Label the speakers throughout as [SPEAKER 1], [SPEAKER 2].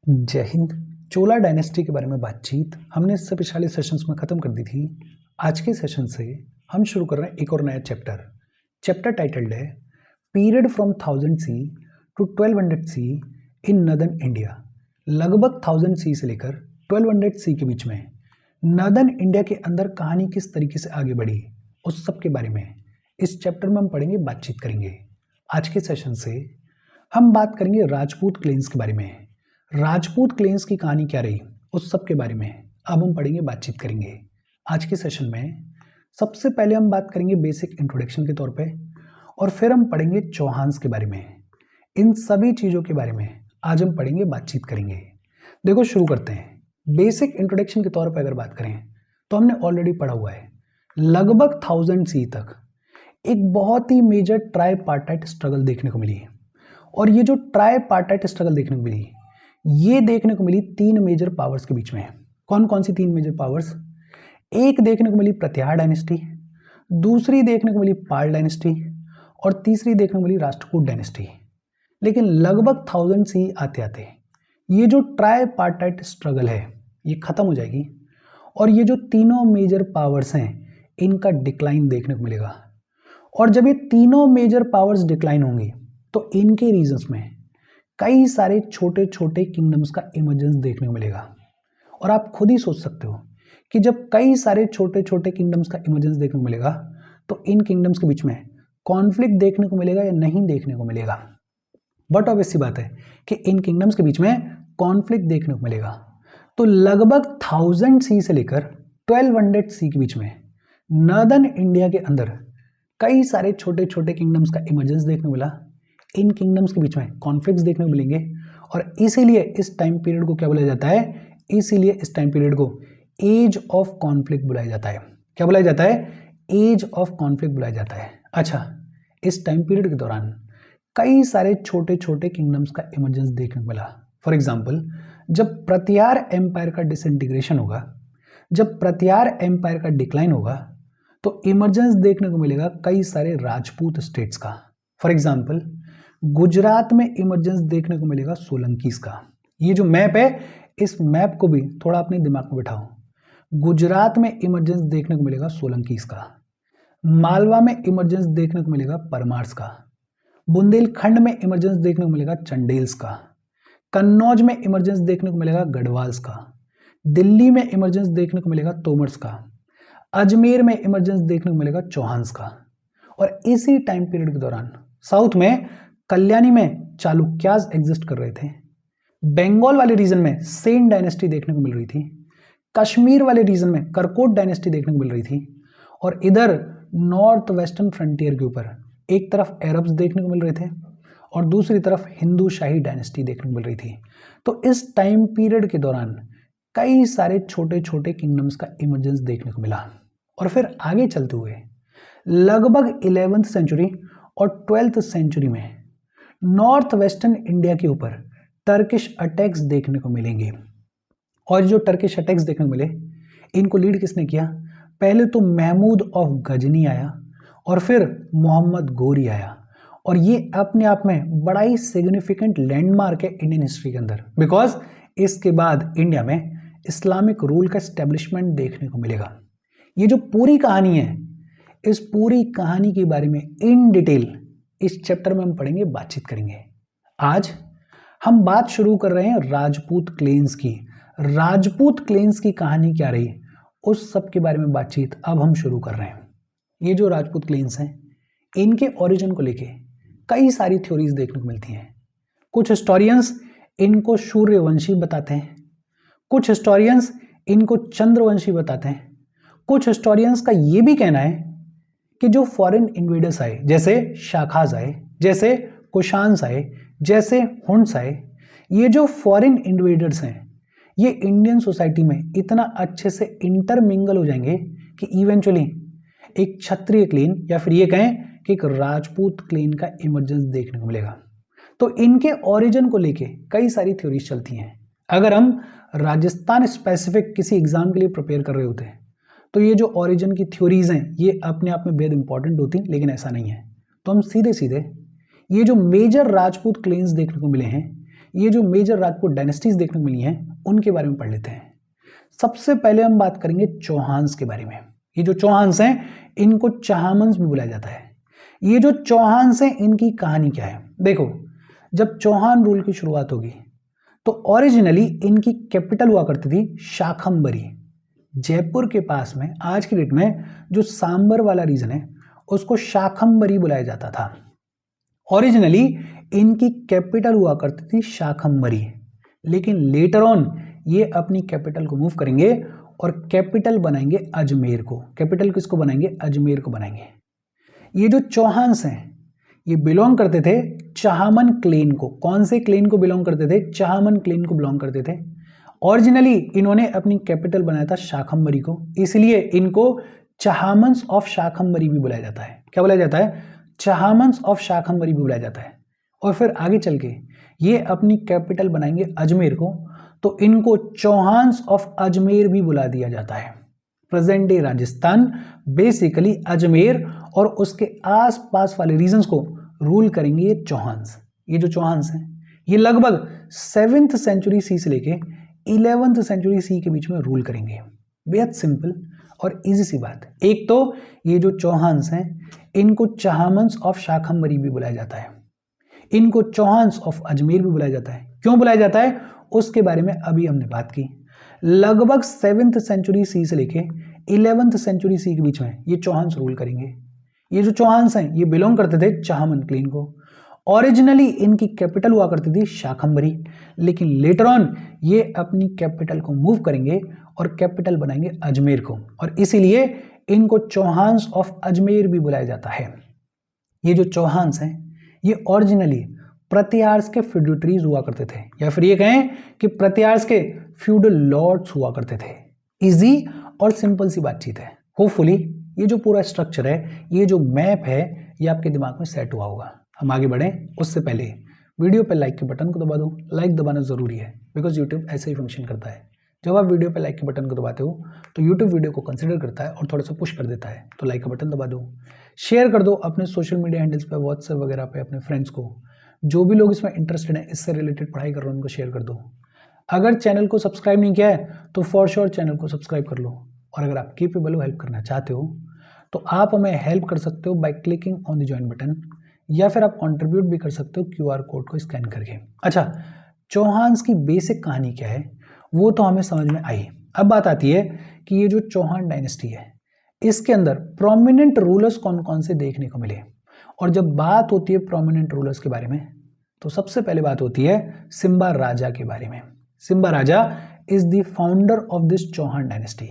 [SPEAKER 1] जय हिंद। चोला डायनेस्टी के बारे में बातचीत हमने इससे पिछले सेशंस में ख़त्म कर दी थी। आज के सेशन से हम शुरू कर रहे हैं एक और नया चैप्टर टाइटल्ड है period from 1000 C to 1200 C in northern India. लगभग 1000 सी से लेकर 1200 सी के बीच में नदर्न इंडिया के अंदर कहानी किस तरीके से आगे बढ़ी, उस सब के बारे में इस चैप्टर में हम पढ़ेंगे, बातचीत करेंगे। आज के सेशन से हम बात करेंगे राजपूत क्लेन्स के बारे में। राजपूत क्लेन्स की कहानी क्या रही, उस सब के बारे में अब हम पढ़ेंगे, बातचीत करेंगे। आज के सेशन में सबसे पहले हम बात करेंगे बेसिक इंट्रोडक्शन के तौर पे, और फिर हम पढ़ेंगे चौहान्स के बारे में। इन सभी चीज़ों के बारे में आज हम पढ़ेंगे, बातचीत करेंगे। देखो, शुरू करते हैं। बेसिक इंट्रोडक्शन के तौर पे अगर बात करें तो हमने ऑलरेडी पढ़ा हुआ है, लगभग 1000 सी तक एक बहुत ही मेजर ट्राईपार्टाइट स्ट्रगल देखने को मिली। और ये जो ट्राईपार्टाइट स्ट्रगल देखने को मिली, ये देखने को मिली तीन मेजर पावर्स के बीच में। कौन कौन सी तीन मेजर पावर्स? एक देखने को मिली प्रत्याहार डायनेस्टी, दूसरी देखने को मिली पाल डायनेस्टी, और तीसरी देखने को मिली राष्ट्रकूट डायनेस्टी। लेकिन लगभग 1000 सी आते आते ये जो ट्राईपार्टाइट स्ट्रगल है ये खत्म हो जाएगी, और ये जो तीनों मेजर पावर्स हैं इनका डिक्लाइन देखने को मिलेगा। और जब ये तीनों मेजर पावर्स डिक्लाइन होंगी तो इनके रीजन्स में कई सारे छोटे छोटे किंगडम्स का इमर्जेंस देखने को मिलेगा। और आप खुद ही सोच सकते हो कि जब कई सारे छोटे छोटे किंगडम्स का इमर्जेंस देखने को मिलेगा तो इन किंगडम्स के बीच में कॉन्फ्लिक्ट देखने को मिलेगा या नहीं देखने को मिलेगा। बट ऑब्वियस सी बात है कि इन किंगडम्स के बीच में कॉन्फ्लिक्ट देखने को मिलेगा। तो लगभग 1000 सी से लेकर 1200 सी के बीच में नॉर्दर्न इंडिया के अंदर कई सारे छोटे छोटे किंगडम्स का इमर्जेंस देखने को मिला। इन किंगडम्स के बीच में कॉन्फ्लिक्ट्स देखने को मिलेंगे, और इसीलिए इस टाइम पीरियड को क्या बोला जाता है? इसीलिए इस टाइम पीरियड को एज ऑफ कॉन्फ्लिक्ट बुलाया जाता है। क्या बुलाया जाता है? एज ऑफ कॉन्फ्लिक्ट बुलाया जाता है। अच्छा, इस टाइम पीरियड के दौरान कई सारे छोटे छोटे किंगडम्स का इमर्जेंस देखने को मिला। फॉर एग्जाम्पल, जब प्रत्याहार एम्पायर का डिसइंटीग्रेशन होगा, जब प्रत्याहार एम्पायर का डिक्लाइन होगा, तो इमर्जेंस देखने को मिलेगा कई सारे राजपूत स्टेट्स का। फॉर एग्जाम्पल, गुजरात में इमर्जेंस देखने को मिलेगा सोलंकीज का। ये जो मैप है, इस मैप को भी थोड़ा अपने दिमाग में बिठाओ। गुजरात में इमर्जेंस देखने को मिलेगा सोलंकीज का, मालवा में इमर्जेंस देखने को मिलेगा परमार्स का, बुंदेलखंड में इमर्जेंस देखने को मिलेगा चंडेल्स का, कन्नौज में इमर्जेंस देखने को मिलेगा गढ़वाल्स का, दिल्ली में इमर्जेंस देखने को मिलेगा तोमर्स का, अजमेर में इमर्जेंस देखने को मिलेगा चौहान्स का। और इसी टाइम पीरियड के दौरान साउथ में कल्याणी में चालुक्याज एग्जिस्ट कर रहे थे, बंगाल वाले रीजन में सेन डायनेस्टी देखने को मिल रही थी, कश्मीर वाले रीजन में करकोट डायनेस्टी देखने को मिल रही थी, और इधर नॉर्थ वेस्टर्न फ्रंटियर के ऊपर एक तरफ अरब्स देखने को मिल रहे थे और दूसरी तरफ हिंदू शाही डायनेस्टी देखने को मिल रही थी। तो इस टाइम पीरियड के दौरान कई सारे छोटे छोटे किंगडम्स का इमर्जेंस देखने को मिला। और फिर आगे चलते हुए लगभग 11th सेंचुरी और 12th सेंचुरी में नॉर्थ वेस्टर्न इंडिया के ऊपर टर्किश अटैक्स देखने को मिलेंगे। और जो टर्किश अटैक्स देखने को मिले, इनको लीड किसने किया? पहले तो महमूद ऑफ गजनी आया, और फिर मोहम्मद गोरी आया। और ये अपने आप में बड़ा ही सिग्निफिकेंट लैंडमार्क है इंडियन हिस्ट्री के अंदर, बिकॉज इसके बाद इंडिया में इस्लामिक रूल का एस्टेब्लिशमेंट देखने को मिलेगा। ये जो पूरी कहानी है, इस पूरी कहानी के बारे में इन डिटेल इस चैप्टर में हम पढ़ेंगे, बातचीत करेंगे। आज हम बात शुरू कर रहे हैं राजपूत क्लेन्स की। राजपूत क्लेन्स की कहानी क्या रही, उस सब के बारे में बातचीत अब हम शुरू कर रहे हैं। ये जो राजपूत क्लेन्स हैं, इनके ओरिजिन को लेके कई सारी थ्योरीज देखने को मिलती हैं। कुछ हिस्टोरियंस इनको सूर्यवंशी बताते हैं, कुछ हिस्टोरियंस इनको चंद्रवंशी बताते हैं, कुछ हिस्टोरियंस का ये भी कहना है कि जो फॉरेन इन्वेडर्स आए, जैसे शाखाज आए, जैसे कुशान्स आए, जैसे हुन्स आए, ये जो फॉरेन इन्वेडर्स हैं ये इंडियन सोसाइटी में इतना अच्छे से इंटरमिंगल हो जाएंगे कि इवेंचुअली एक क्षत्रिय क्लेन या फिर ये कहें कि एक राजपूत क्लेन का इमर्जेंस देखने को मिलेगा। तो इनके ओरिजिन को लेके कई सारी थ्योरीज चलती हैं। अगर हम राजस्थान स्पेसिफिक किसी एग्जाम के लिए प्रिपेयर कर रहे होते हैं तो ये जो ओरिजिन की थ्योरीज हैं ये अपने आप में बेहद इंपॉर्टेंट होती, लेकिन ऐसा नहीं है। तो हम सीधे सीधे ये जो मेजर राजपूत क्लेन्स देखने को मिले हैं ये जो मेजर राजपूत डायनेस्टीज देखने को मिली हैं उनके बारे में पढ़ लेते हैं। सबसे पहले हम बात करेंगे चौहान्स के बारे में। ये जो चौहान्स हैं इनको चाहमन्स भी बुलाया जाता है। ये जो चौहान्स हैं इनकी कहानी क्या है? देखो, जब चौहान रूल की शुरुआत होगी तो ओरिजिनली इनकी कैपिटल हुआ करती थी शाखंबरी। जयपुर के पास में आज की डेट में जो सांबर वाला रीजन है उसको शाखंबरी बुलाया जाता था। ओरिजिनली इनकी कैपिटल हुआ करती थी शाखंबरी, लेकिन लेटर ऑन ये अपनी कैपिटल को मूव करेंगे और कैपिटल बनाएंगे अजमेर को। कैपिटल किसको बनाएंगे? अजमेर को बनाएंगे। ये जो चौहान्स हैं ये बिलोंग करते थे चाहमन क्लेन को। कौन से क्लेन को बिलोंग करते थे? चाहमन क्लेन को बिलोंग करते थे। ओरिजिनली इन्होंने अपनी कैपिटल बनाया था शाखंबरी को, इसलिए इनको चाहमन्स ऑफ शाखंबरी भी बुलाया जाता है। क्या बुलाया जाता है? चाहमन्स ऑफ शाखंबरी भी बुलाया जाता है। और फिर आगे चल के ये अपनी कैपिटल बनाएंगे अजमेर को, तो इनको चौहान्स ऑफ अजमेर भी बुला दिया जाता है। Present day Rajasthan, basically Ajmer और उसके आसपास वाले रीजन्स को रूल करेंगे ये चौहान्स। ये जो चौहान्स हैं ये लगभग 7th सेंचुरी सी से लेके 11th सेंचुरी सी के बीच में रूल करेंगे। बेहद सिंपल और इजी सी बात। एक तो ये जो चौहान्स हैं इनको चाहमन्स ऑफ शाखंबरी भी बुलाया जाता है, इनको चौहान्स ऑफ अजमेर भी बुलाया जाता है। क्यों बुलाया जाता है उसके बारे में अभी हमने बात की। लगभग 7th सेंचुरी सी से लेके 11th सेंचुरी सी के बीच में ये चौहान्स रूल करेंगे। ये जो चौहान्स हैं ये बिलोंग करते थे चाहमन क्लेन को। ओरिजिनली इनकी कैपिटल हुआ करती थी शाखंबरी, लेकिन लेटर ऑन ये अपनी कैपिटल को मूव करेंगे और कैपिटल बनाएंगे अजमेर को, और इसीलिए इनको चौहान्स ऑफ अजमेर भी बुलाया जाता है। ये जो चौहान्स हैं ये ओरिजिनली प्रतिहार्स के फ्यूडिटरीज हुआ करते थे, या फिर ये कहें कि प्रतिहार्स के फ्यूडल लॉर्ड्स हुआ करते थे। इजी और सिंपल सी बातचीत है। होपफुली ये जो पूरा स्ट्रक्चर है, ये जो मैप है, ये आपके दिमाग में सेट हुआ होगा। हम आगे बढ़ें उससे पहले वीडियो पे लाइक के बटन को दबा दो। लाइक दबाना ज़रूरी है बिकॉज यूट्यूब ऐसे ही फंक्शन करता है। जब आप वीडियो पे लाइक के बटन को दबाते हो तो यूट्यूब वीडियो को कंसिडर करता है और थोड़ा सा पुश कर देता है। तो लाइक का बटन दबा दो, शेयर कर दो अपने सोशल मीडिया हैंडल्स पे, व्हाट्सएप वगैरह पे अपने फ्रेंड्स को। जो भी लोग इसमें इंटरेस्टेड हैं, इससे रिलेटेड पढ़ाई कर रहे हैं, उनको शेयर कर दो। अगर चैनल को सब्सक्राइब नहीं किया है तो फॉर श्योर चैनल को सब्सक्राइब कर लो। और अगर आप केपेबल हो, हेल्प करना चाहते हो, तो आप हमें हेल्प कर सकते हो by clicking on the join button, या फिर आप कंट्रीब्यूट भी कर सकते हो QR कोड को स्कैन करके। अच्छा, चौहान्स की बेसिक कहानी क्या है वो तो हमें समझ में आई। अब बात आती है कि ये जो चौहान डायनेस्टी है इसके अंदर प्रोमिनेंट रूलर्स कौन कौन से देखने को मिले। और जब बात होती है प्रोमिनेंट रूलर्स के बारे में तो सबसे पहले बात होती है सिम्बा राजा के बारे में। Simba Raja is the founder of this Chauhan dynasty.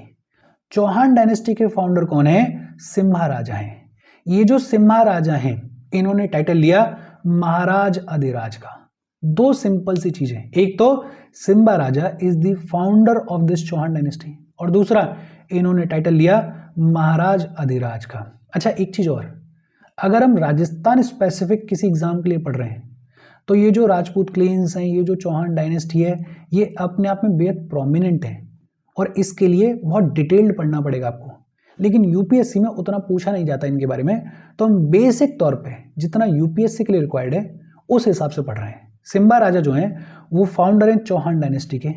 [SPEAKER 1] Chauhan dynasty के फाउंडर कौन है? सिम्हा राजा हैं। ये जो सिम्हा राजा हैं इन्होंने टाइटल लिया महाराज अधिराज का। दो सिंपल सी चीजें, एक तो Simba Raja is the founder of this Chauhan dynasty, और दूसरा इन्होंने टाइटल लिया महाराज अधिराज का। अच्छा, एक चीज और, अगर हम राजस्थान स्पेसिफिक किसी एग्जाम के लिए पढ़ रहे हैं तो ये जो राजपूत क्लेन्स हैं, ये जो चौहान डायनेस्टी है, ये अपने आप में बेहद प्रोमिनेंट है और इसके लिए बहुत डिटेल्ड पढ़ना पड़ेगा आपको। लेकिन यूपीएससी में उतना पूछा नहीं जाता इनके बारे में, तो हम बेसिक तौर पे जितना यूपीएससी के लिए रिक्वायर्ड है उस हिसाब से पढ़ रहे हैं। सिम्बा राजा जो हैं वो फाउंडर हैं चौहान डायनेस्टी के।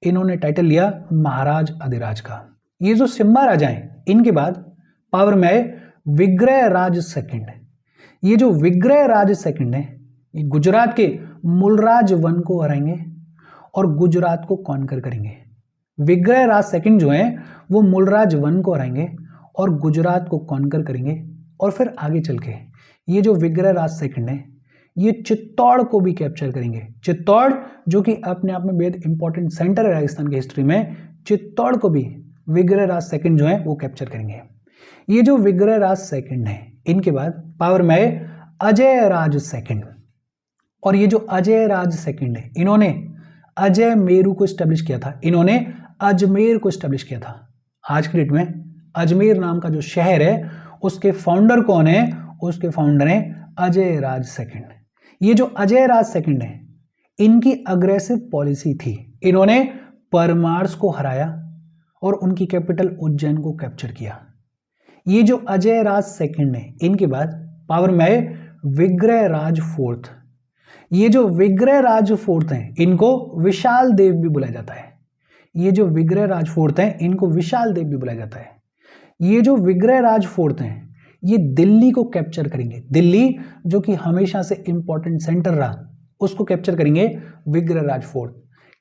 [SPEAKER 1] इन्होंने टाइटल लिया महाराज अधिराज का। ये जो सिम्बा राजा हैं इनके बाद पावर में आए विग्रह राज सेकंड। ये जो विग्रह राज सेकंड है ये गुजरात के मूलराज वन को हराएंगे और गुजरात को कॉन्कर करेंगे। विग्रह राज सेकंड जो हैं वो मूलराज वन को हराएंगे और गुजरात को कॉन्कर करेंगे। और फिर आगे चल के ये जो विग्रह राज सेकंड है ये चित्तौड़ को भी कैप्चर करेंगे। चित्तौड़ जो कि अपने आप में बेहद इंपॉर्टेंट सेंटर है राजस्थान की हिस्ट्री में, चित्तौड़ को भी विग्रह राज सेकंड जो है वो कैप्चर करेंगे। ये जो विग्रह राज सेकंड है इनके बाद पावर में आए अजय राज सेकंड। और ये जो अजय राज सेकंड है इन्होंने अजय मेरू को स्टैब्लिश किया था, इन्होंने अजमेर को स्टैब्लिश किया था। आज की डेट में अजमेर नाम का जो शहर है उसके फाउंडर कौन है? उसके फाउंडर हैं अजय राज सेकंड। ये जो अजय राज सेकंड है इनकी अग्रेसिव पॉलिसी थी। इन्होंने परमार्स को हराया और उनकी कैपिटल उज्जैन को कैप्चर किया। ये जो अजय राज सेकंड है इनके बाद पावर में आए विग्रह राज फोर्थ। ये जो विग्रहराज फोर्थ हैं इनको विशाल देव भी बुलाया जाता है। ये जो विग्रहराज फोर्थ हैं इनको विशाल देव भी बुलाया जाता है। ये जो विग्रहराज फोर्थ हैं ये दिल्ली को कैप्चर करेंगे। दिल्ली जो कि हमेशा से इंपॉर्टेंट सेंटर रहा उसको कैप्चर करेंगे विग्रहराज फोर्थ।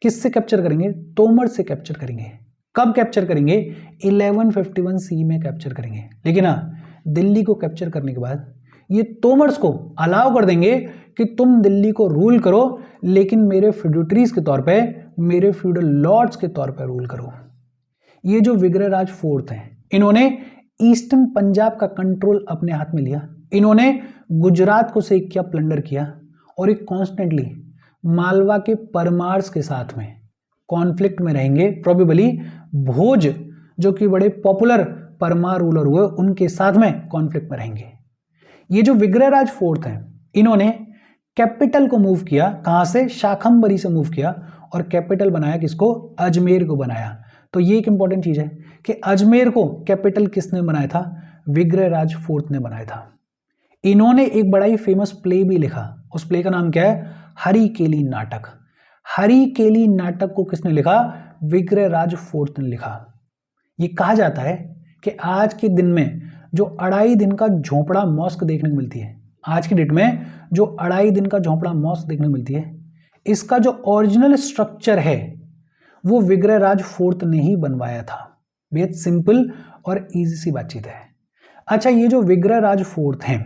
[SPEAKER 1] किससे कैप्चर करेंगे? तोमर से कैप्चर करेंगे। कब कैप्चर करेंगे? 1151 सी में कैप्चर करेंगे। लेकिन हाँ, दिल्ली को कैप्चर करने के बाद ये तोमर्स को अलाउ कर देंगे कि तुम दिल्ली को रूल करो, लेकिन मेरे फ्यूडिटरीज के तौर पे, मेरे फ्यूडल लॉर्ड्स के तौर पे रूल करो। ये जो विग्रहराज फोर्थ हैं इन्होंने ईस्टर्न पंजाब का कंट्रोल अपने हाथ में लिया। इन्होंने गुजरात को से किया, प्लंडर किया, और एक कॉन्स्टेंटली मालवा के परमार्स के साथ में कॉन्फ्लिक्ट में रहेंगे। प्रोबेबली भोज जो कि बड़े पॉपुलर परमार रूलर हुए उनके साथ में कॉन्फ्लिक्ट में रहेंगे। ये जो विग्रहराज फोर्थ हैं इन्होंने कैपिटल को मूव किया। कहां से? शाखंबरी से मूव किया और कैपिटल बनाया किसको? अजमेर को बनाया। तो ये एक इंपॉर्टेंट चीज है कि अजमेर को कैपिटल किसने बनाया था? विग्रहराज फोर्थ ने बनाया था। इन्होंने एक बड़ा ही फेमस प्ले भी लिखा। उस प्ले का नाम क्या है? हरिकेली नाटक। हरिकेली नाटक को किसने लिखा? विग्रहराज फोर्थ ने लिखा। ये कहा जाता है कि आज के दिन में जो 2.5 दिन का झोपड़ा मॉस्क देखने को मिलती है, आज की डेट में जो 2.5 दिन का झोपड़ा मॉस्क देखने को मिलती है, इसका जो ओरिजिनल स्ट्रक्चर है वो विग्रहराज फोर्थ ने ही बनवाया था। बेहद सिंपल और इजी सी बातचीत है। अच्छा, ये जो विग्रहराज फोर्थ हैं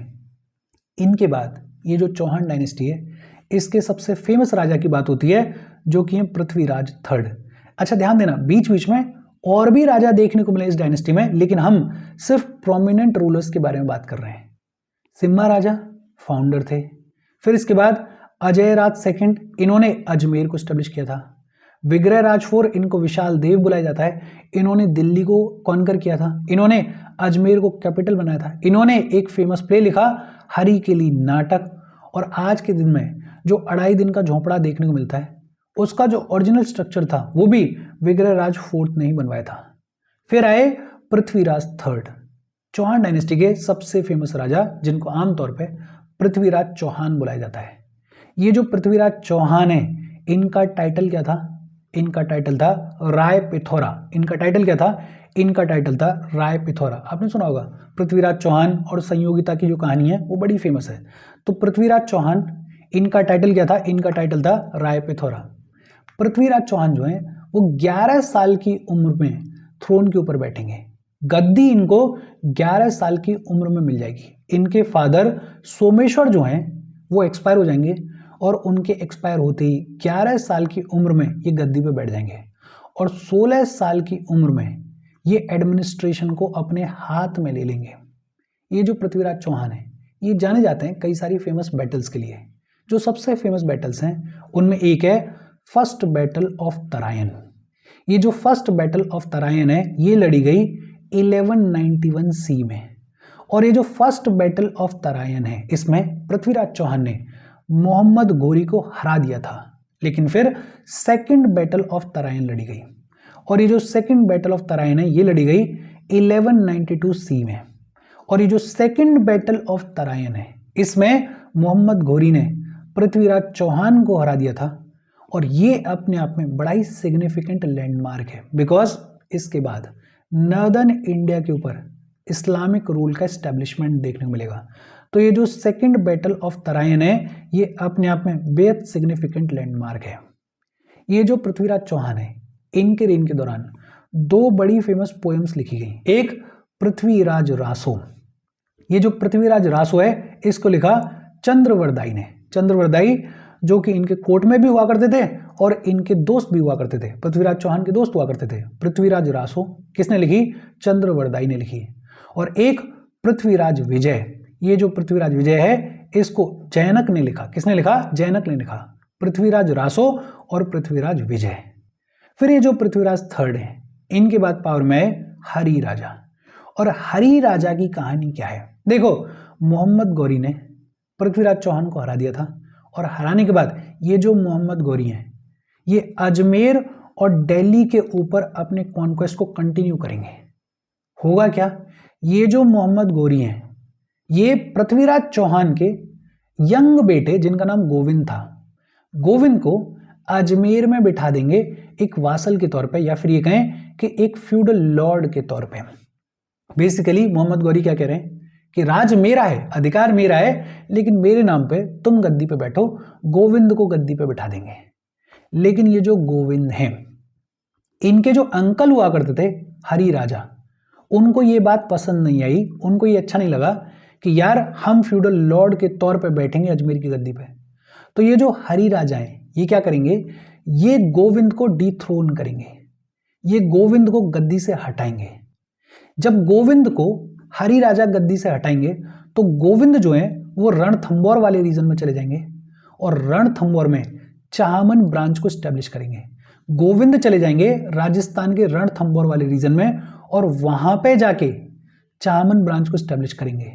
[SPEAKER 1] इनके बाद ये जो चौहान डायनेस्टी है इसके सबसे फेमस राजा की बात होती है जो कि है पृथ्वीराज थर्ड। अच्छा ध्यान देना, बीच बीच में और भी राजा देखने को मिले इस डायनेस्टी में, लेकिन हम सिर्फ प्रोमिनेंट रूलर्स के बारे में बात कर रहे हैं। सिम्हा राजा फाउंडर थे। फिर इसके बाद अजय राज सेकंड, इन्होंने अजमेर को स्टेब्लिश किया था। विग्रहराज फोर, इनको विशाल देव बुलाया जाता है, इन्होंने दिल्ली को कॉन्कर किया था, इन्होंने अजमेर को कैपिटल बनाया था, इन्होंने एक फेमस प्ले लिखा हरिकेली नाटक। और आज के दिन में जो 2.5 दिन का झोपड़ा देखने को मिलता है उसका जो ओरिजिनल स्ट्रक्चर था वो भी विग्रहराज फोर्थ ने ही बनवाया था। फिर आए पृथ्वीराज थर्ड, चौहान डायनेस्टी के सबसे फेमस राजा जिनको आमतौर पे पृथ्वीराज चौहान बुलाया जाता है। ये जो पृथ्वीराज चौहान है इनका टाइटल क्या था? इनका टाइटल था राय पिथौरा। इनका टाइटल क्या था? इनका टाइटल था राय पिथौरा। आपने सुना होगा पृथ्वीराज चौहान और संयोगिता की जो कहानी है वो बड़ी फेमस है। तो पृथ्वीराज चौहान, इनका टाइटल क्या था? इनका टाइटल था राय पिथौरा। पृथ्वीराज चौहान जो है वो 11 साल की उम्र में थ्रोन के ऊपर बैठेंगे। गद्दी इनको 11 साल की उम्र में मिल जाएगी। इनके फादर सोमेश्वर जो हैं वो एक्सपायर हो जाएंगे और उनके एक्सपायर होते ही 11 साल की उम्र में ये गद्दी पे बैठ जाएंगे और 16 साल की उम्र में ये एडमिनिस्ट्रेशन को अपने हाथ में ले लेंगे। ये जो पृथ्वीराज चौहान है ये जाने जाते हैं कई सारी फेमस बैटल्स के लिए। जो सबसे फेमस बैटल्स हैं उनमें एक है फर्स्ट बैटल ऑफ तरायन। ये जो फर्स्ट बैटल ऑफ तरायन है ये लड़ी गई 1191 सी में। और ये जो फर्स्ट बैटल ऑफ तरायन है इसमें पृथ्वीराज चौहान ने मोहम्मद घोरी को हरा दिया था। लेकिन फिर सेकंड बैटल ऑफ तरायन लड़ी गई और ये जो सेकंड बैटल ऑफ तरायन है ये लड़ी गई 1192 सी में। और ये जो सेकंड बैटल ऑफ तरायन है इसमें मोहम्मद घोरी ने पृथ्वीराज चौहान को हरा दिया था और ये अपने आप में बड़ा ही सिग्निफिकेंट लैंडमार्क है बिकॉज इसके बाद नॉर्दर्न इंडिया के ऊपर इस्लामिक रूल का एस्टेब्लिशमेंट देखने को मिलेगा। तो ये जो सेकंड बैटल ऑफ तरायन है ये अपने आप में बेहद सिग्निफिकेंट लैंडमार्क है। ये जो पृथ्वीराज चौहान है इनके रेन के दौरान 2 बड़ी फेमस पोएम्स लिखी गई। एक पृथ्वीराज रासो, ये जो पृथ्वीराज रासो है इसको लिखा चंद्रवरदाई ने। चंद्रवरदाई जो कि इनके कोर्ट में भी हुआ करते थे और इनके दोस्त भी हुआ करते थे, पृथ्वीराज चौहान के दोस्त हुआ करते थे। पृथ्वीराज रासो किसने लिखी? चंद्रवरदाई ने लिखी। और एक पृथ्वीराज विजय, ये जो पृथ्वीराज विजय है इसको जैनक ने लिखा। किसने लिखा? जैनक ने लिखा। पृथ्वीराज रासो और पृथ्वीराज विजय। फिर ये जो पृथ्वीराज थर्ड है इनके बाद पावर में है हरि राजा। और हरि राजा की कहानी क्या है? देखो, मोहम्मद गौरी ने पृथ्वीराज चौहान को हरा दिया था और हराने के बाद ये जो मोहम्मद गौरी हैं ये अजमेर और दिल्ली के ऊपर अपने कॉन्क्वेस्ट को कंटिन्यू करेंगे। होगा क्या? ये जो मोहम्मद गौरी हैं ये पृथ्वीराज चौहान के यंग बेटे जिनका नाम गोविंद था गोविंद को अजमेर में बिठा देंगे एक वासल के तौर पे, या फिर ये कहें कि एक फ्यूडल लॉर्ड के तौर पे। बेसिकली मोहम्मद गौरी क्या कह रहे हैं कि राज मेरा है, अधिकार मेरा है, लेकिन मेरे नाम पे तुम गद्दी पे बैठो। गोविंद को गद्दी पे बिठा देंगे। लेकिन ये जो गोविंद हैं, इनके जो अंकल हुआ करते थे हरि राजा, उनको ये बात पसंद नहीं आई। उनको ये अच्छा नहीं लगा कि यार हम फ्यूडल लॉर्ड के तौर पे बैठेंगे अजमेर की गद्दी पे। तो ये जो हरि राजा हैं, ये क्या करेंगे, ये गोविंद को डिथ्रोन करेंगे, ये गोविंद को गद्दी से हटाएंगे। जब गोविंद को हरि राजा गद्दी से हटाएंगे तो गोविंद जो है वो रणथंबोर वाले रीजन में चले जाएंगे और रणथंबोर में चाहमन ब्रांच को स्टैब्लिश करेंगे। गोविंद चले जाएंगे राजस्थान के रणथंबोर वाले रीजन में और वहां पे जाके चाहमन ब्रांच को स्टैब्लिश करेंगे।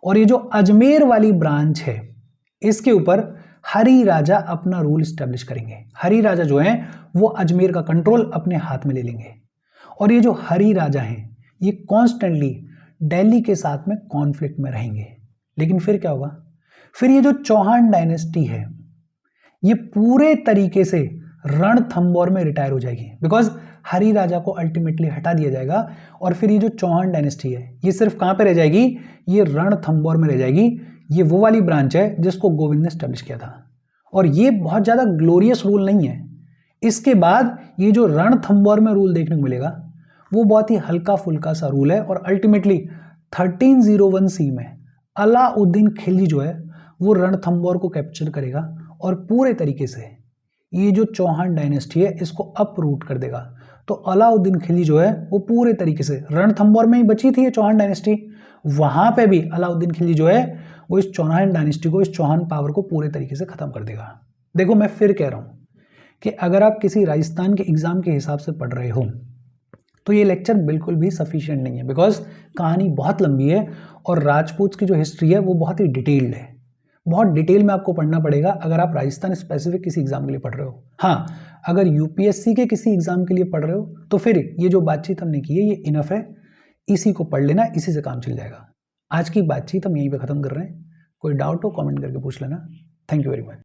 [SPEAKER 1] और ये जो अजमेर वाली ब्रांच है, इसके ऊपर हरि राजा अपना रूल स्टैब्लिश करेंगे। हरि राजा जो है वो अजमेर का कंट्रोल अपने हाथ में ले लेंगे। और ये जो हरि राजा हैं, ये कॉन्स्टेंटली दिल्ली के साथ में कॉन्फ्लिक्ट में रहेंगे। लेकिन फिर क्या होगा, फिर ये जो चौहान डायनेस्टी है, ये पूरे तरीके से रणथंबोर में रिटायर हो जाएगी, बिकॉज हरि राजा को अल्टीमेटली हटा दिया जाएगा। और फिर ये जो चौहान डायनेस्टी है, ये सिर्फ कहां पे रह जाएगी, ये रणथंबोर में रह जाएगी। ये वो वाली ब्रांच है जिसको गोविंद ने स्टैब्लिश किया था। और ये बहुत ज्यादा ग्लोरियस रूल नहीं है। इसके बाद ये जो रणथंबोर में रूल देखने को मिलेगा, वो बहुत ही हल्का फुल्का सा रूल है। और अल्टीमेटली 1301 सी में अलाउद्दीन खिलजी जो है वो रणथंबोर को कैप्चर करेगा और पूरे तरीके से ये जो चौहान डायनेस्टी है इसको अपरूट कर देगा। तो अलाउद्दीन खिलजी जो है वो पूरे तरीके से, रणथंबोर में ही बची थी ये चौहान डायनेस्टी, वहां पे भी अलाउद्दीन खिलजी जो है वो इस चौहान डायनेस्टी को, इस चौहान पावर को पूरे तरीके से खत्म कर देगा। देखो मैं फिर कह रहा हूं कि अगर आप किसी राजस्थान के एग्जाम के हिसाब से पढ़ रहे हो तो ये लेक्चर बिल्कुल भी सफिशिएंट नहीं है, बिकॉज कहानी बहुत लंबी है और राजपूत की जो हिस्ट्री है वो बहुत ही डिटेल्ड है। बहुत डिटेल में आपको पढ़ना पड़ेगा अगर आप राजस्थान स्पेसिफिक किसी एग्जाम के लिए पढ़ रहे हो। हाँ, अगर यूपीएससी के किसी एग्जाम के लिए पढ़ रहे हो तो फिर ये जो बातचीत हमने की है ये इनफ है, इसी को पढ़ लेना, इसी से काम चल जाएगा। आज की बातचीत हम यहीं पे खत्म कर रहे हैं। कोई डाउट हो कमेंट करके पूछ लेना। Thank you very much.